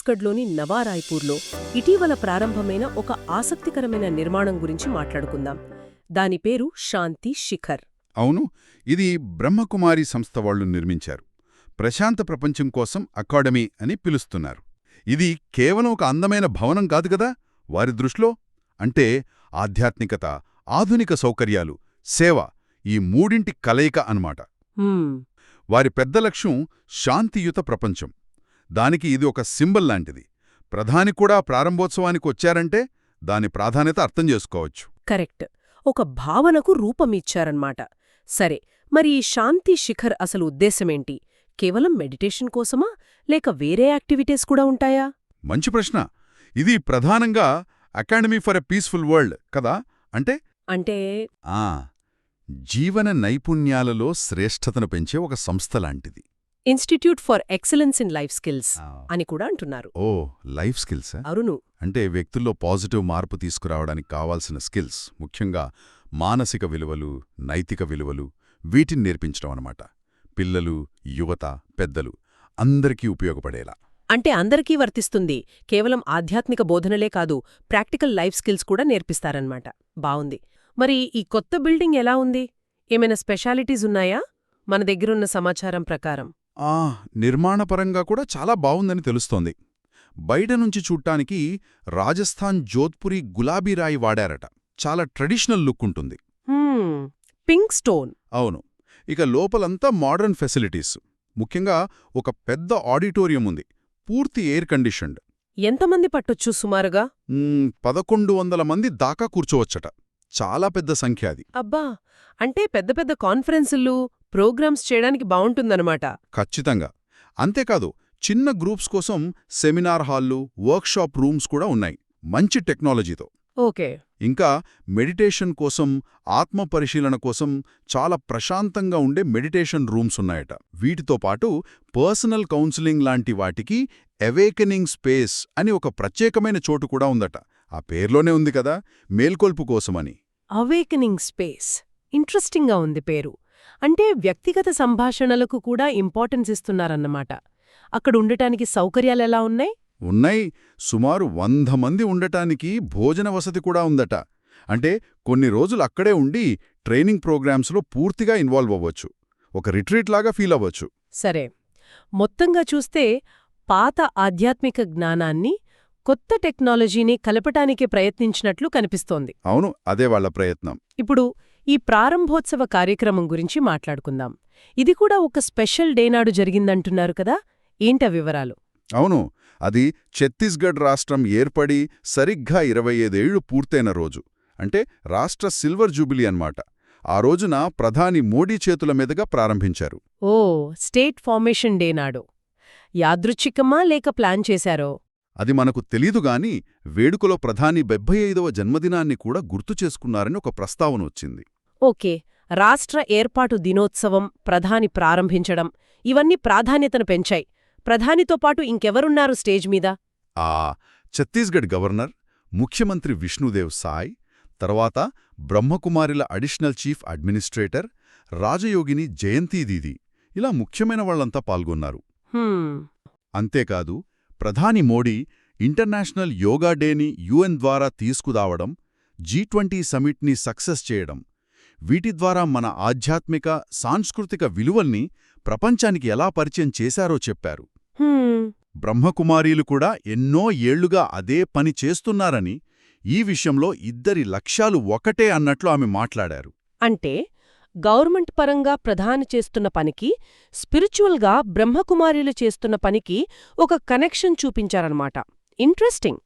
ఛత్తీస్గఢ్లోని నవారాయ్పూర్లో ఇటీవల ప్రారంభమైన ఒక ఆసక్తికరమైన నిర్మాణం గురించి మాట్లాడుకుందాం. దాని పేరు శాంతి శిఖర్. అవును, ఇది బ్రహ్మకుమారి సంస్థ వాళ్ళు నిర్మించారు. ప్రశాంత ప్రపంచం కోసం అకాడమీ అని పిలుస్తున్నారు. ఇది కేవలం ఒక అందమైన భవనం కాదు కదా వారి దృష్టిలో. అంటే ఆధ్యాత్మికత, ఆధునిక సౌకర్యాలు, సేవ, ఈ మూడింటి కలయిక అన్నమాట. వారి పెద్ద లక్ష్యం శాంతియుత ప్రపంచం. దానికి ఇది ఒక సింబల్ లాంటిది. ప్రధాని కూడా ప్రారంభోత్సవానికి వచ్చారంటే దాని ప్రాధాన్యత అర్థం చేసుకోవచ్చు. కరెక్ట్. ఒక భావనకు రూపమిచ్చారన్నమాట. సరే, మరి ఈ శాంతి శిఖర్ అసలు ఉద్దేశమేంటి? కేవలం మెడిటేషన్ కోసమా, లేక వేరే యాక్టివిటీస్ కూడా ఉంటాయా? మంచి ప్రశ్న. ఇది ప్రధానంగా academy for a peaceful world కదా. అంటే జీవన నైపుణ్యాలలో శ్రేష్ఠతను పెంచే ఒక సంస్థ లాంటిది. Institute for excellence in life skills అని కూడా అంటున్నారు. ఓ, లైఫ్ స్కిల్స్. అవును. అంటే వ్యక్తుల్లో పాజిటివ్ మార్పు తీసుకురావడానికి కావాల్సిన స్కిల్స్, ముఖ్యంగా మానసిక విలువలు, నైతిక విలువలు, వీటిని నేర్పించడం అన్నమాట. పిల్లలు, యువత, పెద్దలు అందరికీ ఉపయోగపడేలా. అంటే అందరికీ వర్తిస్తుంది. కేవలం ఆధ్యాత్మిక బోధనలే కాదు, ప్రాక్టికల్ లైఫ్ స్కిల్స్ కూడా నేర్పిస్తారన్నమాట. బావుంది. మరి ఈ కొత్త బిల్డింగ్ ఎలా ఉంది? ఏమైనా స్పెషాలిటీస్ ఉన్నాయా మన దగ్గరున్న సమాచారం ప్రకారం? నిర్మాణపరంగా కూడా చాలా బావుందని తెలుస్తోంది. బయట నుంచి చూడ్డానికి రాజస్థాన్ జోధ్పురి గులాబీ రాయి వాడారట. చాలా ట్రెడిషనల్ లుక్ ఉంటుంది. Pink stone. అవును. ఇక లోపలంతా మోడర్న్ ఫెసిలిటీస్. ముఖ్యంగా ఒక పెద్ద ఆడిటోరియం ఉంది, పూర్తి ఎయిర్ కండిషన్డ్. ఎంతమంది పట్టొచ్చు సుమారుగా? 1100 మంది దాకా కూర్చోవచ్చట. చాలా పెద్ద సంఖ్య అది. అబ్బా, అంటే పెద్ద పెద్ద కాన్ఫరెన్సులు, ప్రోగ్రామ్స్ చేయడానికి బావుంటుందన్నమాట. ఖచ్చితంగా. అంతేకాదు, చిన్న గ్రూప్స్ కోసం సెమినార్ హాల్లు, వర్క్షాప్ రూమ్స్ కూడా ఉన్నాయి, మంచి టెక్నాలజీతో. ఓకే. ఇంకా మెడిటేషన్ కోసం, ఆత్మ పరిశీలన కోసం చాలా ప్రశాంతంగా ఉండే మెడిటేషన్ రూమ్స్ ఉన్నాయట. వీటితో పాటు పర్సనల్ కౌన్సిలింగ్ లాంటి వాటికి అవేకెనింగ్ స్పేస్ అని ఒక ప్రత్యేకమైన చోటు కూడా ఉందట. ఆ పేర్లోనే ఉంది కదా, మేల్కొల్పు కోసమని. Awakening space. ఇంట్రెస్టింగ్గా ఉంది పేరు. అంటే వ్యక్తిగత సంభాషణలకు కూడా ఇంపార్టెన్స్ ఇస్తున్నారన్నమాట. అక్కడుండటానికి సౌకర్యాలెలా ఉన్నాయి? ఉన్నాయి. సుమారు 100 మంది ఉండటానికి భోజన వసతి కూడా ఉందట. అంటే కొన్ని రోజులు అక్కడే ఉండి ట్రైనింగ్ ప్రోగ్రామ్స్లో పూర్తిగా ఇన్వాల్వ్ అవ్వచ్చు. ఒక రిట్రీట్ లాగా ఫీల్ అవ్వచ్చు. సరే, మొత్తంగా చూస్తే పాత ఆధ్యాత్మిక జ్ఞానాన్ని, కొత్త టెక్నాలజీని కలపటానికి ప్రయత్నించినట్లు కనిపిస్తోంది. అవును, అదే వాళ్ల ప్రయత్నం. ఇప్పుడు ఈ ప్రారంభోత్సవ కార్యక్రమం గురించి మాట్లాడుకుందాం. ఇది కూడా ఒక స్పెషల్ డే నాడు జరిగిందంటున్నారు కదా, ఏంటా వివరాలు? అవును, అది ఛత్తీస్గఢ్ రాష్ట్రం ఏర్పడి సరిగ్గా 25 ఏళ్లు పూర్తయిన రోజు. అంటే రాష్ట్ర సిల్వర్ జూబిలీ అన్నమాట. ఆ రోజున ప్రధాని మోడీ చేతుల మీదుగా ప్రారంభించారు. ఓ, స్టేట్ ఫార్మేషన్ డే నాడు. యాదృచ్ఛికమా లేక ప్లాన్ చేశారో? అది మనకు తెలీదుగాని వేడుకలో ప్రధాని 75వ జన్మదినాన్ని కూడా గుర్తు చేసుకున్నారని ఒక ప్రస్తావన వచ్చింది. ఓకే. రాష్ట్ర ఏర్పాటు దినోత్సవం, ప్రధాని ప్రారంభించడం, ఇవన్నీ ప్రాధాన్యతను పెంచాయి. ప్రధానితో పాటు ఇంకెవరున్నారు స్టేజ్ మీద? ఛత్తీస్గఢ్ గవర్నర్, ముఖ్యమంత్రి విష్ణుదేవ్ సాయ్, తర్వాత బ్రహ్మకుమారిల అడిషనల్ చీఫ్ అడ్మినిస్ట్రేటర్ రాజయోగిని జయంతీ దీదీ, ఇలా ముఖ్యమైన వాళ్లంతా పాల్గొన్నారు. అంతేకాదు, ప్రధాని మోడీ ఇంటర్నేషనల్ యోగా డేని యుఎన్ ద్వారా తీసుకురావడం, G20 సమిట్ని సక్సెస్ చేయడం, వీటి ద్వారా మన ఆధ్యాత్మిక, సాంస్కృతిక విలువల్ని ప్రపంచానికి ఎలా పరిచయం చేశారో చెప్పారు. బ్రహ్మకుమారీలు కూడా ఎన్నో ఏళ్లుగా అదే పని చేస్తున్నారని, ఈ విషయంలో ఇద్దరి లక్ష్యాలు ఒకటే అన్నట్లు ఆమె మాట్లాడారు. అంటే గవర్నమెంట్ పరంగా ప్రధాని చేస్తున్న పనికి, స్పిరిచువల్గా బ్రహ్మకుమారీలు చేస్తున్న పనికి ఒక కనెక్షన్ చూపించారన్నమాట. ఇంట్రెస్టింగ్.